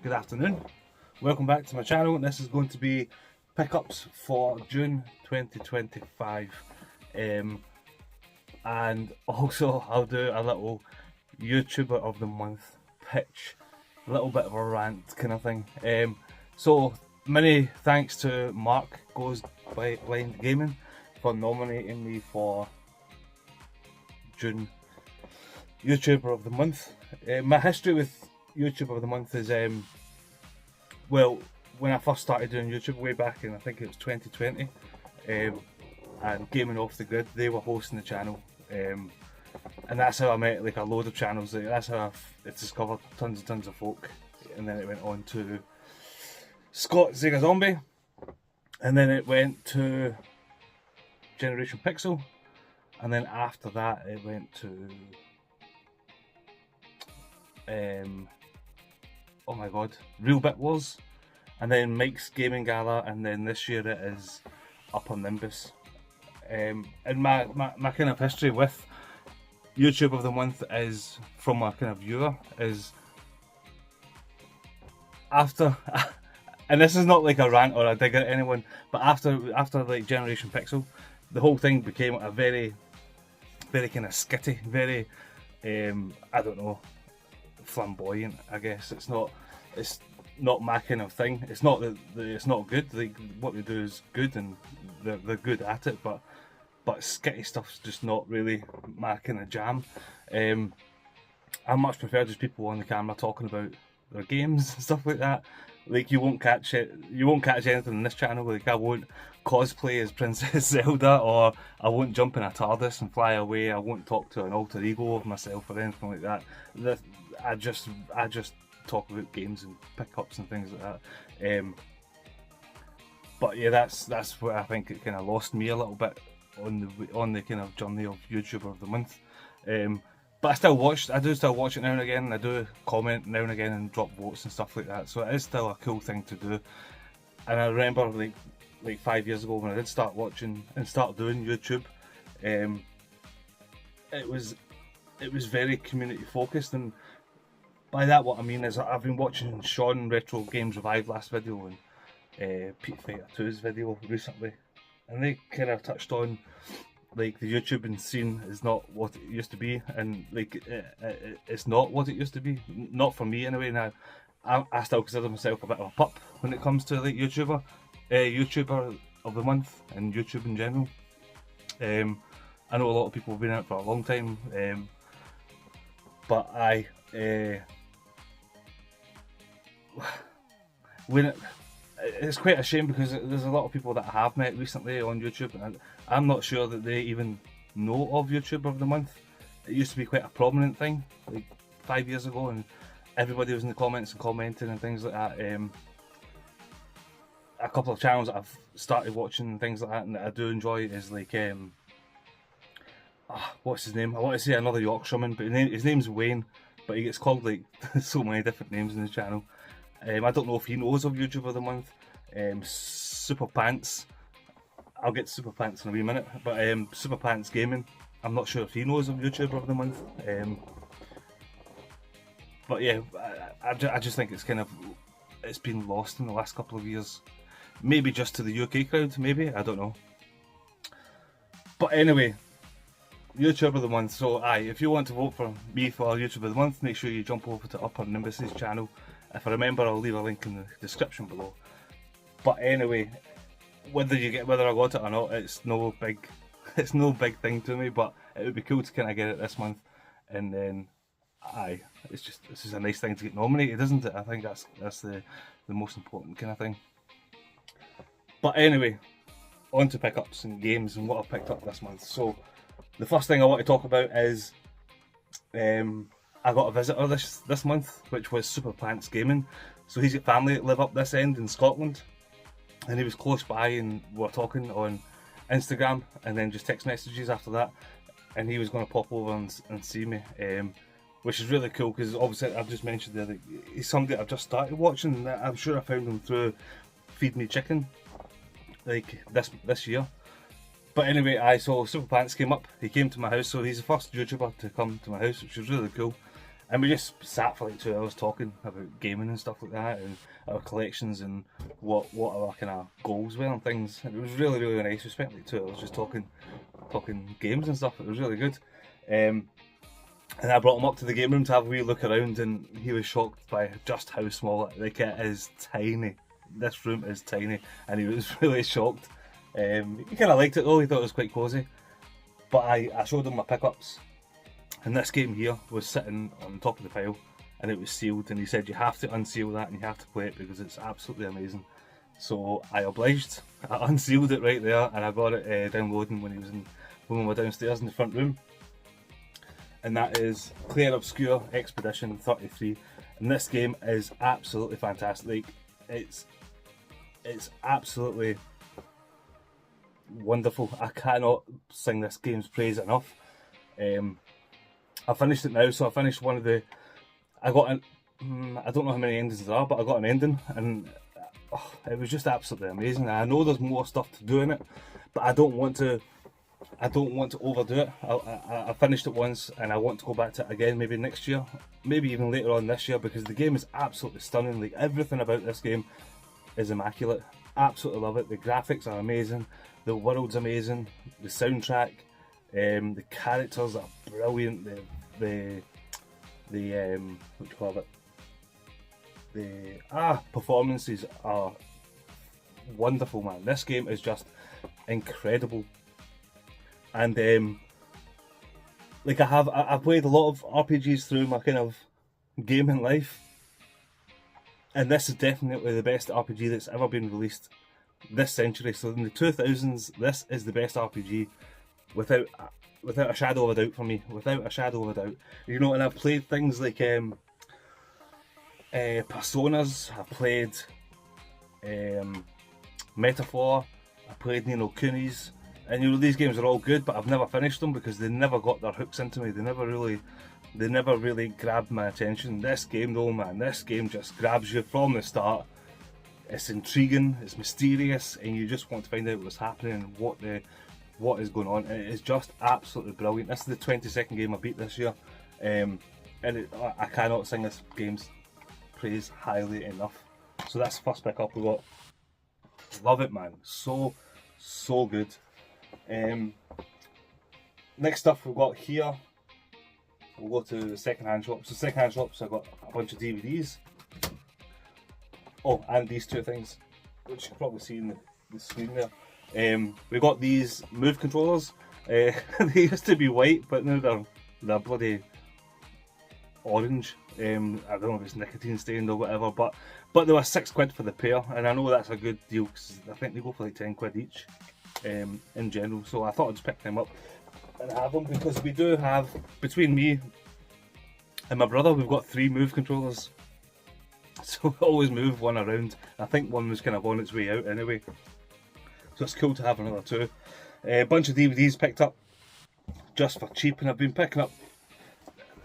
good afternoon. Welcome back to my channel. This is going to be pickups for June 2025. And also I'll do a little YouTuber of the month pitch, a little bit of a rant kind of thing. So many thanks to Mark Goes Blind Gaming for nominating me for June YouTuber of the month. My history with YouTuber of the month is well, when I first started doing YouTube way back in, I think it was 2020, and Gaming Off the Grid, they were hosting the channel, and that's how I met like a load of channels. That's how I've discovered tons of folk, and then it went on to Scott Zega Zombie, and then it went to Generation Pixel, and then after that it went to oh my god, Real Bit Wars, and then Mike's Gaming Gala, and then this year it is Upper Nimbus. And my kind of history with YouTube of the month is, from a kind of viewer, is after and this is not like a rant or a dig at anyone, but after like Generation Pixel, the whole thing became a very kind of skitty, very I don't know, flamboyant, I guess. It's not my kind of thing. It's not that it's not good. Like, what they do is good, and they're good at it, but skitty stuff's just not really my kind of jam. I much prefer just people on the camera talking about their games and stuff like that. Like, you won't catch anything on this channel. Like, I won't cosplay as Princess Zelda, or I won't jump in a TARDIS and fly away. I won't talk to an alter ego of myself or anything like that. I just talk about games and pickups and things like that. But yeah, that's where I think it kind of lost me a little bit on the kind of journey of YouTuber of the month. But I do still watch it now and again. I do comment now and again and drop votes and stuff like that. So it is still a cool thing to do. And I remember like 5 years ago when I did start watching and start doing YouTube, it was very community focused, and by that what I mean is I've been watching Sean Retro Games Revive last video and Pete Fighter 2's video recently, and they kind of touched on like the YouTubing scene is not what it used to be, and like it's not what it used to be, not for me anyway. Now I still consider myself a bit of a pup when it comes to like YouTuber of the month and YouTube in general. I know a lot of people have been out for a long time, but it's quite a shame because there's a lot of people that I have met recently on YouTube, and I'm not sure that they even know of YouTuber of the month. It used to be quite a prominent thing like 5 years ago, and everybody was in the comments and commenting and things like that. A couple of channels that I've started watching and things like that and that I do enjoy is like what's his name? I want to say another Yorkshireman, but his name's Wayne, but he gets called like so many different names in his channel. I don't know if he knows of YouTuber of the month. Super Pants, I'll get to Super Pants in a wee minute, but Super Pants Gaming, I'm not sure if he knows of YouTuber of the month. But yeah, I just think it's been lost in the last couple of years. Maybe just to the UK crowd, maybe, I don't know. But anyway, YouTuber of the month. So if you want to vote for me for YouTuber of the month, make sure you jump over to Upper Nimbus's channel. If I remember, I'll leave a link in the description below. But anyway, whether I got it or not, it's no big thing to me. But it would be cool to kind of get it this month, and then it's just a nice thing to get nominated, isn't it? I think that's the most important kind of thing. But anyway, on to pickups and games and what I've picked up this month. So the first thing I want to talk about is I got a visitor this month, which was Super Pants Gaming. So he's got family that live up this end in Scotland, and he was close by, and we were talking on Instagram and then just text messages after that, and he was going to pop over and see me, which is really cool because obviously I've just mentioned there that he's somebody I've just started watching, and I'm sure I found him through Feed Me Chicken like this year. But anyway, so Super Pants came up, he came to my house, so he's the first YouTuber to come to my house, which was really cool. And we just sat for like 2 hours talking about gaming and stuff like that, and our collections and what our kind of goals were and things. And it was really, really nice. We spent like 2 hours just talking games and stuff. It was really good. And I brought him up to the game room to have a wee look around, and he was shocked by just how small it is. Tiny. This room is tiny, and he was really shocked. He kind of liked it though. He thought it was quite cosy. But I showed him my pickups, and this game here was sitting on top of the pile, and it was sealed. And he said you have to unseal that and you have to play it because it's absolutely amazing. So I obliged. I unsealed it right there, and I got it downloading when we were downstairs in the front room. And that is Clair Obscure Expedition 33, and this game is absolutely fantastic. It's absolutely wonderful. I cannot sing this game's praise enough. I finished it now, so I finished one of the. I got an. I don't know how many endings there are, but I got an ending, and it was just absolutely amazing. I know there's more stuff to do in it, but I don't want to overdo it. I finished it once, and I want to go back to it again, maybe next year, maybe even later on this year, because the game is absolutely stunning. Like, everything about this game is immaculate. Absolutely love it. The graphics are amazing. The world's amazing. The soundtrack, the characters are brilliant. The what do you call it? The performances are wonderful, man. This game is just incredible. And like I've played a lot of RPGs through my kind of gaming life, and this is definitely the best RPG that's ever been released this century. So in the 2000s, this is the best RPG without a shadow of a doubt for me. Without a shadow of a doubt, you know. And I've played things like Personas. I played Metaphor. I played Ni no Kunis. And you know, these games are all good, but I've never finished them because they never got their hooks into me. They never really grabbed my attention. This game though, man, this game just grabs you from the start. It's intriguing, it's mysterious, and you just want to find out what's happening and what is going on. And it is just absolutely brilliant. This is the 22nd game I beat this year, and I cannot sing this game's praise highly enough. So that's the first pick up we got. Love it, man. So good. Next stuff we've got here, we'll go to the second-hand shops. So second-hand shops, I got a bunch of DVDs. Oh, and these two things, which you can probably see in the screen there. We got these Move controllers. They used to be white, but now they're bloody orange. I don't know if it's nicotine stained or whatever, but they were £6 for the pair, and I know that's a good deal because I think they go for like £10 each. In general, so I thought I'd just pick them up and have them, because we do have, between me and my brother, we've got 3 Move controllers, so we always move one around. I think one was kind of on its way out anyway, so it's cool to have another 2. A bunch of DVDs picked up just for cheap, and I've been picking up,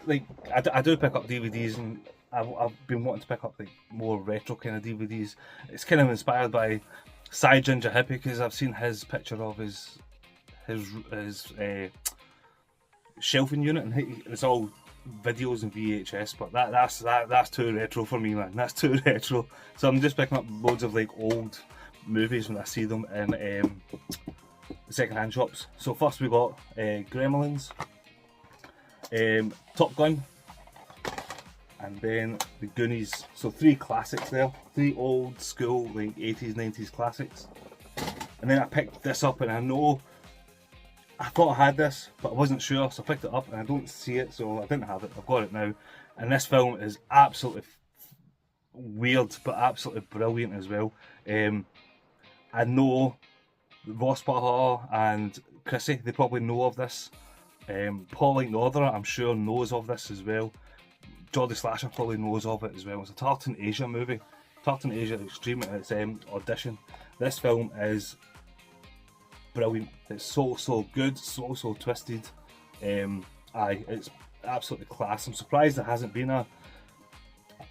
like, I do pick up DVDs, and I've been wanting to pick up like more retro kind of DVDs. It's kind of inspired by Cy Ginger Hippie, because I've seen his picture of his shelving unit, and it's all videos and VHS. But that's too retro for me, man. That's too retro. So I'm just picking up loads of like old movies when I see them in the second-hand shops. So first we got Gremlins, Top Gun, and then the Goonies. So 3 classics there, 3 old school like 80s, 90s classics. And then I picked this up, and I thought I had this, but I wasn't sure, so I picked it up, and I don't see it, so I didn't have it. I've got it now, and this film is absolutely weird, but absolutely brilliant as well. I know Ross Butler and Chrissy, they probably know of this. Pauline Norther, I'm sure, knows of this as well. Geordie Slasher probably knows of it as well. It's a Tartan Asia movie. Tartan Asia Extreme, and it's Audition. This film is brilliant. It's so good, so twisted. It's absolutely class. I'm surprised there hasn't been a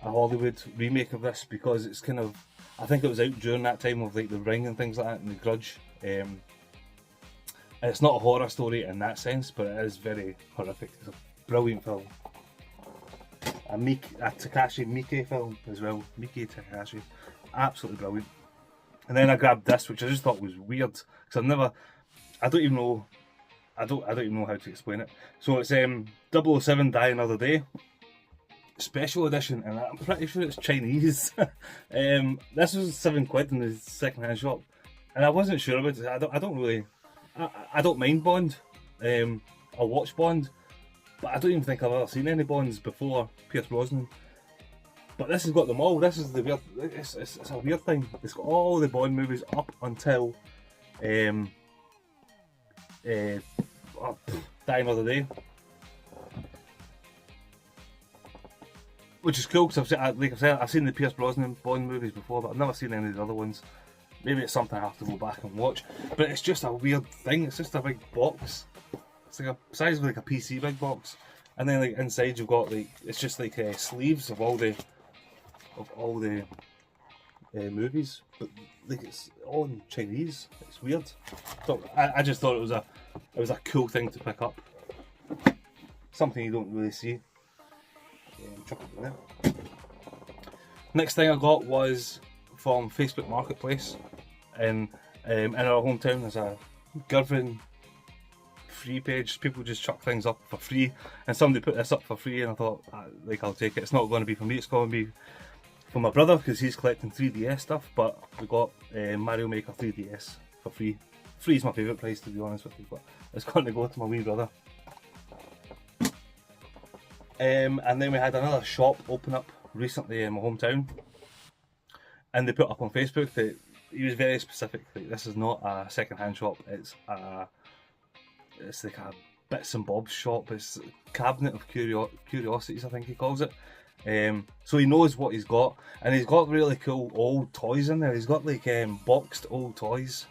Hollywood remake of this, because it's kind of, I think it was out during that time of like The Ring and things like that, and The Grudge. And it's not a horror story in that sense, but it is very horrific. It's a brilliant film. Takashi Miike film as well. Miike Takashi, absolutely brilliant. And then I grabbed this, which I just thought was weird because I don't even know how to explain it. So it's 007 Die Another Day special edition, and I'm pretty sure it's Chinese. This was £7 in the second-hand shop, and I wasn't sure about it. I don't mind Bond. I'll watch Bond, but I don't even think I've ever seen any Bonds before Pierce Brosnan. But this has got them all. This is the weird. It's a weird thing. It's got all the Bond movies up until Die Another Day, which is cool because I've seen the Pierce Brosnan Bond movies before, but I've never seen any of the other ones. Maybe it's something I have to go back and watch. But it's just a weird thing. It's just a big box. It's like a size of like a PC big box, and then like inside you've got it's just like sleeves of all the movies, but like it's all in Chinese. It's weird. So I just thought it was a cool thing to pick up. Something you don't really see. Chuck it in there. Next thing I got was from Facebook Marketplace in our hometown. There's a Girvan free page. People just chuck things up for free, and somebody put this up for free, and I thought, I'll take it. It's not going to be for me. It's going to be for my brother because he's collecting 3DS stuff. But we got Mario Maker 3DS for free. Free is my favourite price, to be honest with you, but it's going to go to my wee brother. And then we had another shop open up recently in my hometown, and they put up on Facebook that he was very specific. Like, this is not a second-hand shop. It's like a bits and bobs shop. It's a cabinet of curiosities, I think he calls it. So he knows what he's got, and he's got really cool old toys in there. He's got like boxed old toys.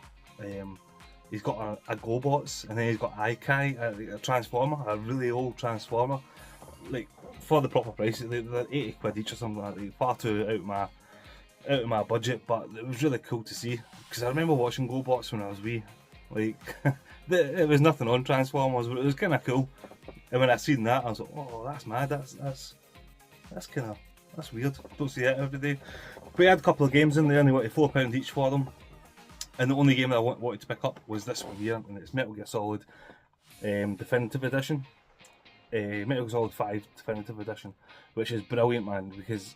He's got a GoBots, and then he's got Ikai, a Transformer, a really old Transformer. Like for the proper price, they're £80 each or something like that. Far too out of my budget, but it was really cool to see because I remember watching GoBots when I was wee. Like it was nothing on Transformers, but it was kind of cool. And when I seen that, I was like, "Oh, that's mad. That's weird. Don't see it every day." But we had a couple of games in there, and they wanted £4 each for them. And the only game that I wanted to pick up was this one here, and it's Metal Gear Solid Definitive Edition. Metal Gear Solid 5 Definitive Edition, which is brilliant, man, because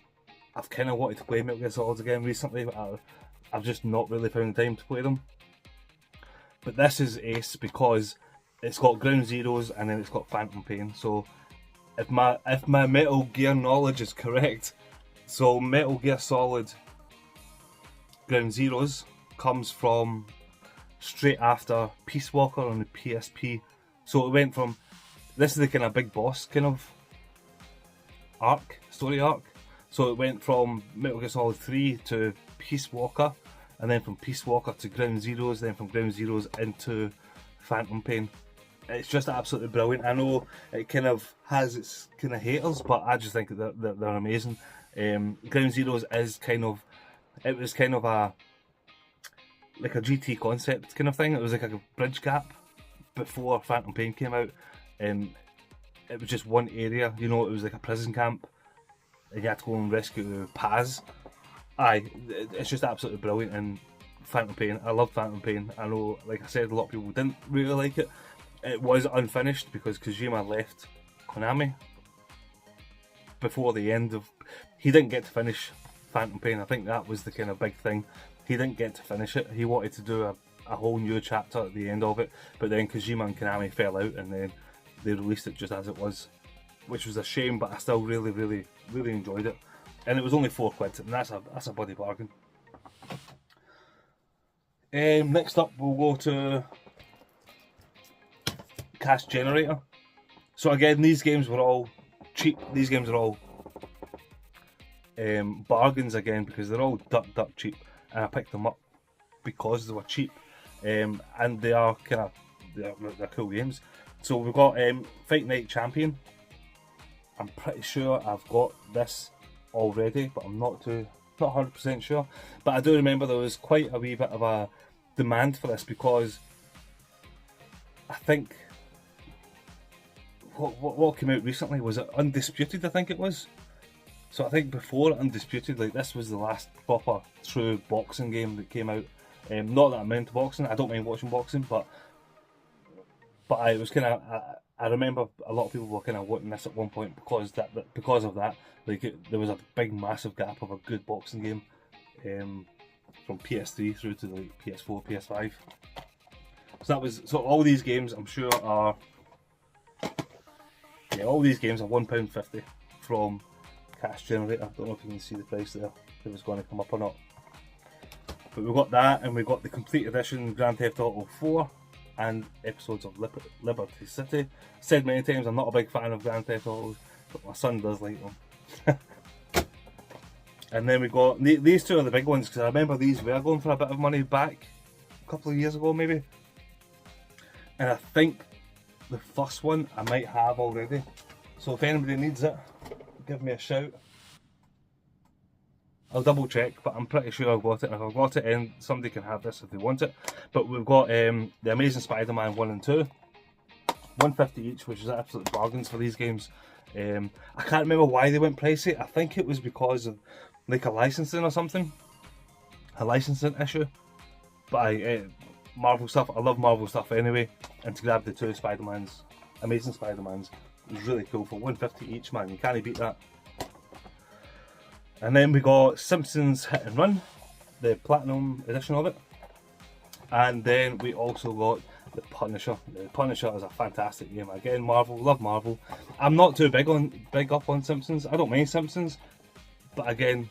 I've kind of wanted to play Metal Gear Solid again recently, but I've just not really found the time to play them. But this is ace because it's got Ground Zeroes and then it's got Phantom Pain. So if my Metal Gear knowledge is correct, so Metal Gear Solid Ground Zeroes comes from straight after Peace Walker on the PSP. So it went from, this is the kind of big boss kind of story arc. So it went from Metal Gear Solid 3 to Peace Walker, and then from Peace Walker to Ground Zeroes, then from Ground Zeroes into Phantom Pain. It's just absolutely brilliant. I know it kind of has its kind of haters, but I just think that they're amazing. Ground Zeroes is it was kind of a GT concept kind of thing. It was like a bridge gap before Phantom Pain came out. It was just one area, it was like a prison camp, and you had to go and rescue Paz. It's just absolutely brilliant. And Phantom Pain, I love Phantom Pain. I know, like I said, a lot of people didn't really like it. It was unfinished because Kojima left Konami before the end of. He didn't get to finish Phantom Pain. I think that was the kind of big thing. He didn't get to finish it. He wanted to do a whole new chapter at the end of it, but then Kojima and Konami fell out, and then they released it just as it was, which was a shame. But I still really, really, really enjoyed it, and it was only £4, and that's a bloody bargain. Next up, we'll go to Cash Generator. So again, these games were all cheap. These games are all bargains again because they're all duck cheap, and I picked them up because they were cheap, and they are they're cool games. So we've got Fight Night Champion. I'm pretty sure I've got this already, but I'm not 100% sure. But I do remember there was quite a wee bit of a demand for this because I think what came out recently, was it Undisputed? I think it was. So I think before Undisputed, like this was the last proper true boxing game that came out. Not that I'm into boxing, I don't mind watching boxing, but I was kind of, I remember a lot of people were kind of wanting this at one point because of that. Like there was a big massive gap of a good boxing game from PS3 through to like PS4, PS5. So all these games I'm sure are, yeah, all these games are £1.50 from Cash Generator. I don't know if you can see the price there, if it's going to come up or not. But we've got that, and we've got the complete edition Grand Theft Auto 4 and episodes of Liberty City. Said many times I'm not a big fan of Grand Theft Autos, but my son does like them. And then we got these two are the big ones, because I remember these were going for a bit of money back a couple of years ago maybe. And I think the first one I might have already. So if anybody needs it, give me a shout. I'll double check, but I'm pretty sure I've got it. If I've got it in, somebody can have this if they want it. But we've got The Amazing Spider-Man 1 and 2. £1.50 each, which is absolute bargains for these games. I can't remember why they went pricey. I think it was because of like a licensing or something. A licensing issue. But Marvel stuff, I love Marvel stuff anyway. And to grab the two Spider-Mans, Amazing Spider-Mans, was really cool for £1.50 each, man. You can't beat that. And then we got Simpsons Hit and Run, the Platinum edition of it. And then we also got The Punisher. The Punisher is a fantastic game. Again, Marvel, love Marvel. I'm not too big up on Simpsons. I don't mind Simpsons, but again,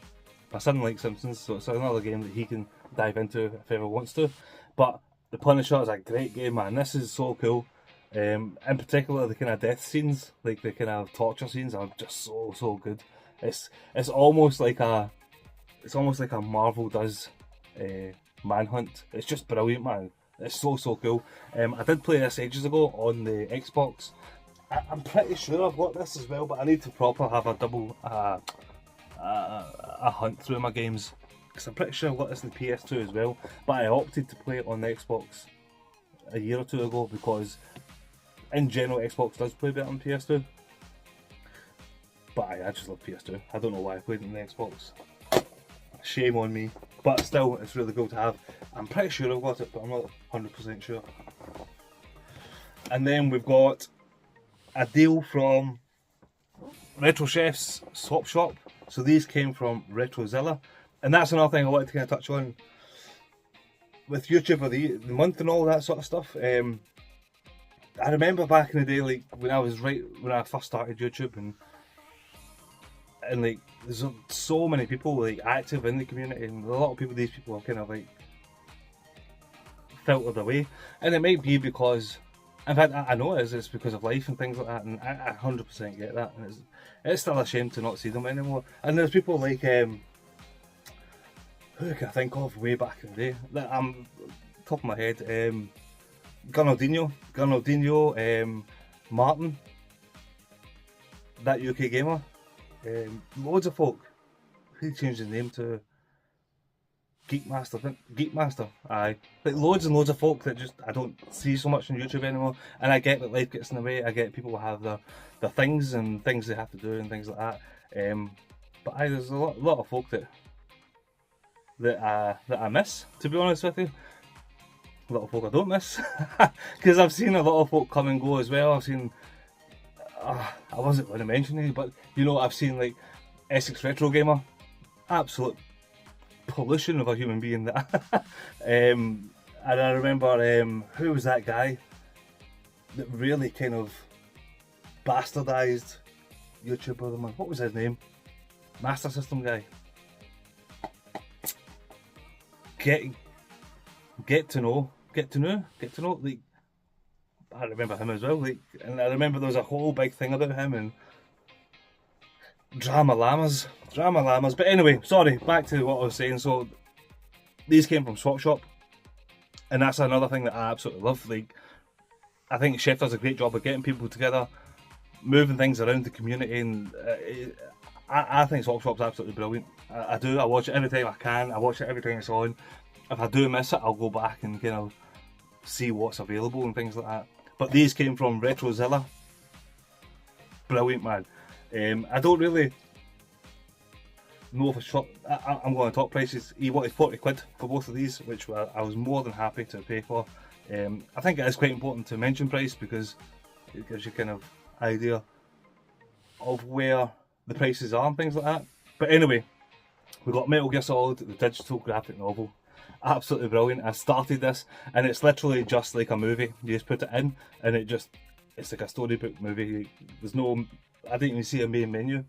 my son likes Simpsons, so it's another game that he can dive into if he ever wants to. But The Punisher is a great game, man. This is so cool. In particular, the kind of death scenes, like the kind of torture scenes, are just so good. It's almost like a Marvel does Manhunt. It's just brilliant, man. It's so cool. I did play this ages ago on the Xbox. I'm pretty sure I've got this as well, but I need to proper have a double a hunt through my games, because I'm pretty sure I've got this in the PS2 as well. But I opted to play it on the Xbox a year or two ago, because in general Xbox does play better on PS2. But I just love PS2. I don't know why I played it on the Xbox. Shame on me. But still, it's really cool to have. I'm pretty sure I've got it, but I'm not 100% sure. And then we've got a deal from Retro Chef's Swap Shop. So these came from Retrozilla. And that's another thing I wanted to kind of touch on. With YouTube of the month and all that sort of stuff. I remember back in the day, like when I first started YouTube, and like there's so many people like active in the community, and a lot of people, these people are kind of like filtered away, and it might be because, in fact I know it's because of life and things like that, and I 100% get that, and it's still a shame to not see them anymore. And there's people like who can I think of way back in the day that I'm top of my head, Gunaldinho, Martin, that UK gamer. Loads of folk. He changed his name to Geekmaster, aye. Like loads and loads of folk that just I don't see so much on YouTube anymore. And I get that life gets in the way. I get people have their things and things they have to do and things like that. But there's a lot of folk that I miss, to be honest with you. A lot of folk I don't miss, because I've seen a lot of folk come and go as well. I've seen. I wasn't going to mention it, but you know, I've seen like Essex Retro Gamer, absolute pollution of a human being. That, and I remember who was that guy that really kind of bastardized YouTuber? What was his name? Master System guy. Get to know. Like, I remember him as well. Like, and I remember there was a whole big thing about him and drama llamas. But anyway, sorry. Back to what I was saying. So these came from Swap Shop, and that's another thing that I absolutely love. Like, I think Chef does a great job of getting people together, moving things around the community, and I think Swap Shop's absolutely brilliant. I do. I watch it every time I can. I watch it every time it's on. If I do miss it, I'll go back and kind of see what's available and things like that. But these came from Retrozilla. Brilliant, man. I don't really know for sure. I'm going to talk prices. He wanted 40 quid for both of these, which I was more than happy to pay for. I think it is quite important to mention price because it gives you kind of idea of where the prices are and things like that. But anyway, we got Metal Gear Solid, the digital graphic novel. Absolutely brilliant. I started this and it's literally just like a movie. You just put it in and it's like a storybook movie. There's no, I didn't even see a main menu.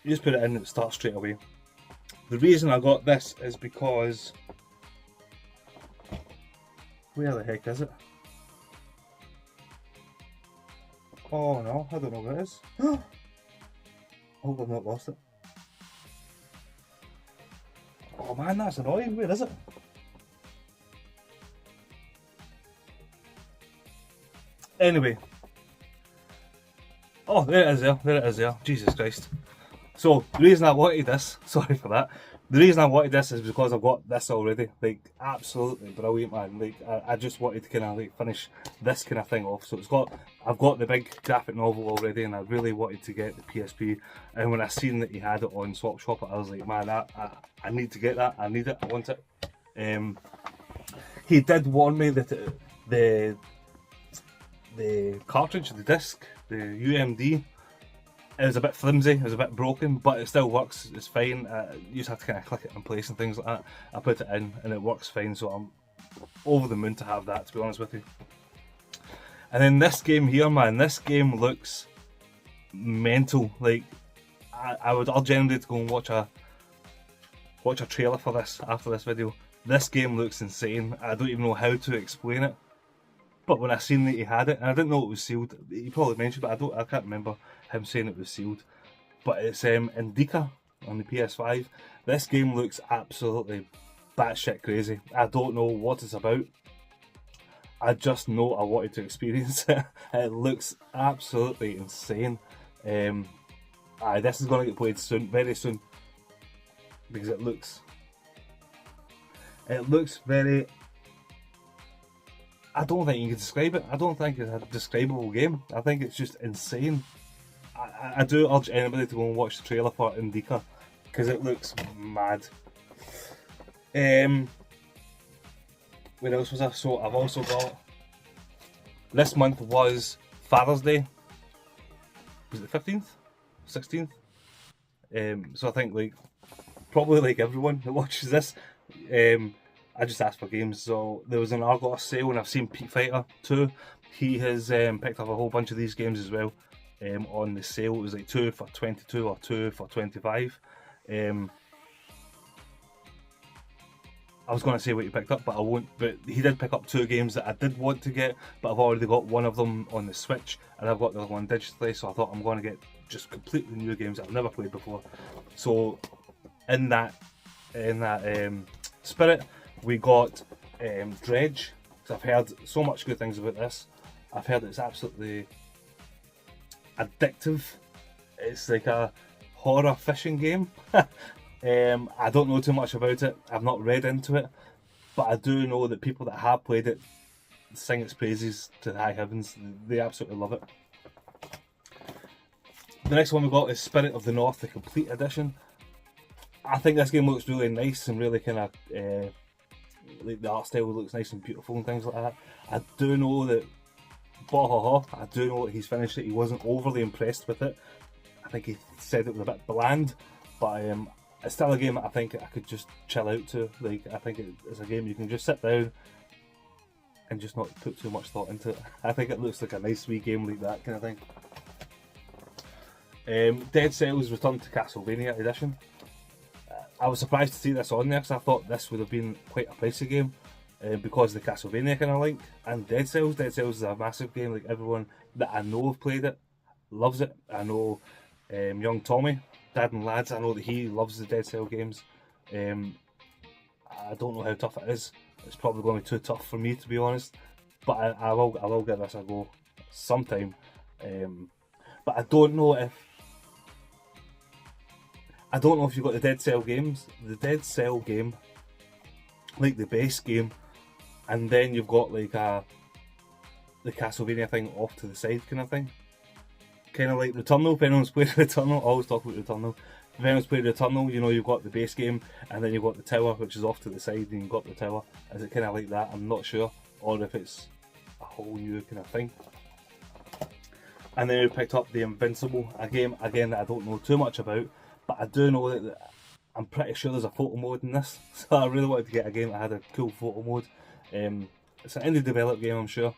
You just put it in and it starts straight away. The reason I got this is because, where the heck is it? Oh no, I don't know where it is. Oh, I've not lost it. Oh man, that's annoying. Where is it? Anyway. Oh, there it is there. There it is there. Jesus Christ. So, the reason I wanted this, sorry for that, the reason I wanted this is because I've got this already. Like, absolutely brilliant, man. Like, I just wanted to kind of like finish this kind of thing off. So I've got the big graphic novel already, and I really wanted to get the PSP. And when I seen that he had it on Swap Shop, I was like, man, I need to get that. I need it. I want it. He did warn me that the cartridge, the disc, the UMD, it was a bit flimsy, it was a bit broken, but it still works, it's fine. You just have to kind of click it in place and things like that. I put it in and it works fine, so I'm over the moon to have that, to be honest with you. And then this game here, man, this game looks mental. Like, I would urge anybody to go and watch a trailer for this after this video. This game looks insane. I don't even know how to explain it. But when I seen that he had it, and I didn't know it was sealed, he probably mentioned, but I can't remember him saying it was sealed. But it's Indica on the PS5. This game looks absolutely batshit crazy. I don't know what it's about. I just know I wanted to experience it. It looks absolutely insane. This is going to get played soon, very soon, because it looks very. I don't think you can describe it. I don't think it's a describable game. I think it's just insane. I do urge anybody to go and watch the trailer for Indica because it looks mad. Where else was I? So I've also got, this month was Father's Day. Was it the 15th? 16th? So I think like probably like everyone that watches this, I just asked for games. So there was an Argos sale and I've seen Pete Fighter 2. He has picked up a whole bunch of these games as well on the sale. It was like 2 for 22 or 2 for 25. I was going to say what he picked up, but I won't. But he did pick up 2 games that I did want to get, but I've already got one of them on the Switch and I've got the other one digitally, so I thought I'm going to get just completely new games that I've never played before. So in that spirit, we got Dredge. So I've heard so much good things about this. I've heard it's absolutely addictive. It's like a horror fishing game. I don't know too much about it. I've not read into it, but I do know that people that have played it sing its praises to the high heavens. They absolutely love it. The next one we got is Spirit of the North, the Complete Edition. I think this game looks really nice and really kind of like the art style looks nice and beautiful and things like that. I do know that I do know that he's finished it. He wasn't overly impressed with it. I think he said it was a bit bland, but it's still a game that I think I could just chill out to. Like, I think it's a game you can just sit down and just not put too much thought into it. I think it looks like a nice wee game like that kind of thing. Dead Cells Return to Castlevania Edition. I was surprised to see this on there because I thought this would have been quite a pricey game because of the Castlevania kind of link. And Dead Cells is a massive game. Like, everyone that I know have played it loves it. I know young Tommy, Dad and Lads, I know that he loves the Dead Cell games. I don't know how tough it is. It's probably going to be too tough for me, to be honest. But I will give this a go sometime. But I don't know if you've got the Dead Cell games. The Dead Cell game, like the base game, and then you've got like the Castlevania thing off to the side kind of thing. Kind of like Returnal, if anyone's played Returnal, I always talk about Returnal. Venom's Play Returnal, you know, you've got the base game, and then you've got the tower, which is off to the side, and you've got the tower. Is it kind of like that? I'm not sure. Or if it's a whole new kind of thing. And then we picked up the Invincible, a game, again, that I don't know too much about, but I do know that I'm pretty sure there's a photo mode in this. So I really wanted to get a game that had a cool photo mode. It's an indie developed game, I'm sure,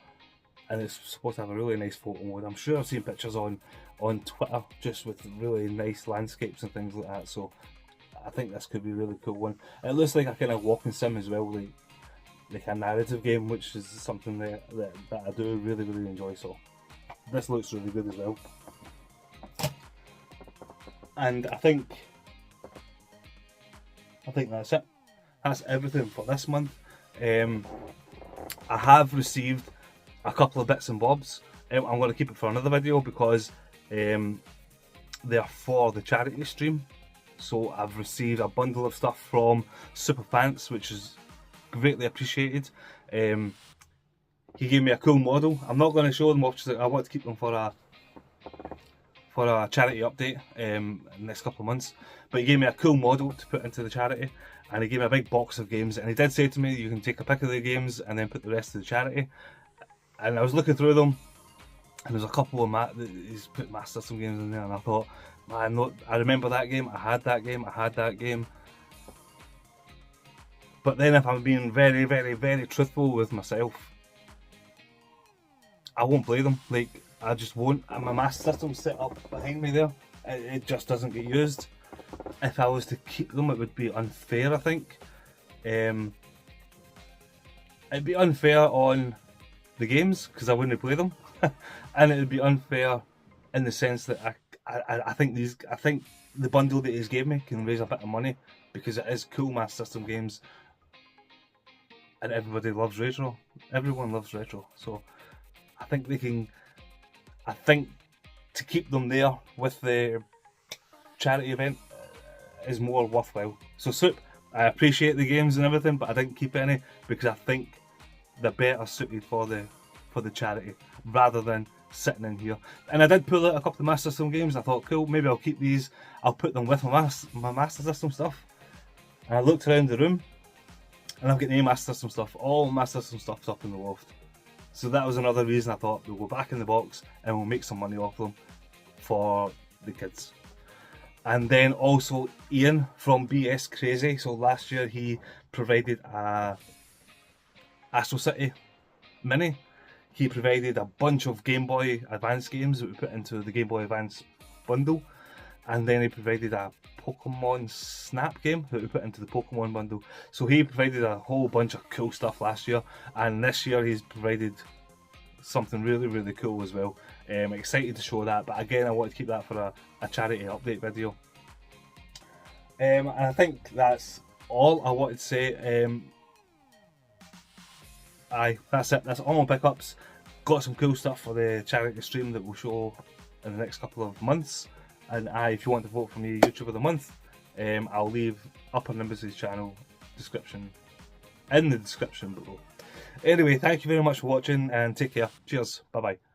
and it's supposed to have a really nice photo mode. I'm sure I've seen pictures on Twitter just with really nice landscapes and things like that, so I think this could be a really cool one. It looks like a kind of walking sim as well, like a narrative game, which is something that I do really enjoy, so this looks really good as well. And I think that's it. That's everything for this month. I have received a couple of bits and bobs. I'm going to keep it for another video because they're for the charity stream. So I've received a bundle of stuff from Super Pants, which is greatly appreciated. He gave me a cool model. I'm not going to show them off because I want to keep them for a charity update in the next couple of months. But he gave me a cool model to put into the charity, and he gave me a big box of games, and he did say to me you can take a pick of the games and then put the rest to the charity. And I was looking through them, and there's a couple of he's put Master System games in there, and I thought, man, I remember that game, I had that game. But then if I'm being very truthful with myself, I won't play them. Like, I just won't. My Master System's set up behind me there. It just doesn't get used. If I was to keep them, it would be unfair, I think. It'd be unfair on the games because I wouldn't play them, and it would be unfair in the sense that I think the bundle that he's gave me can raise a bit of money because it is cool Master System games, and everybody loves retro. Everyone loves retro, so I think they can. I think to keep them there with the charity event is more worthwhile. So Soup, I appreciate the games and everything, but I didn't keep any because I think they're better suited for the charity rather than sitting in here. And I did pull out a couple of Master System games. I thought, cool, maybe I'll keep these. I'll put them with my Master System stuff. And I looked around the room, and I've got no Master System stuff. All Master System stuff's up in the loft. So that was another reason I thought we'll go back in the box and we'll make some money off them for the kids. And then also Ian from BS Crazy. So last year he provided a Astro City Mini. He provided a bunch of Game Boy Advance games that we put into the Game Boy Advance bundle. And then he provided a Pokemon Snap game that we put into the Pokemon bundle. So he provided a whole bunch of cool stuff last year, and this year he's provided something really cool as well. Excited to show that, but again I want to keep that for a charity update video. And I think that's all I wanted to say. That's it. That's all my pickups. Got some cool stuff for the charity stream that we'll show in the next couple of months. And if you want to vote for me YouTube of the month, I'll leave Upper Nimbus's channel in the description below. Anyway, thank you very much for watching and take care. Cheers. Bye bye.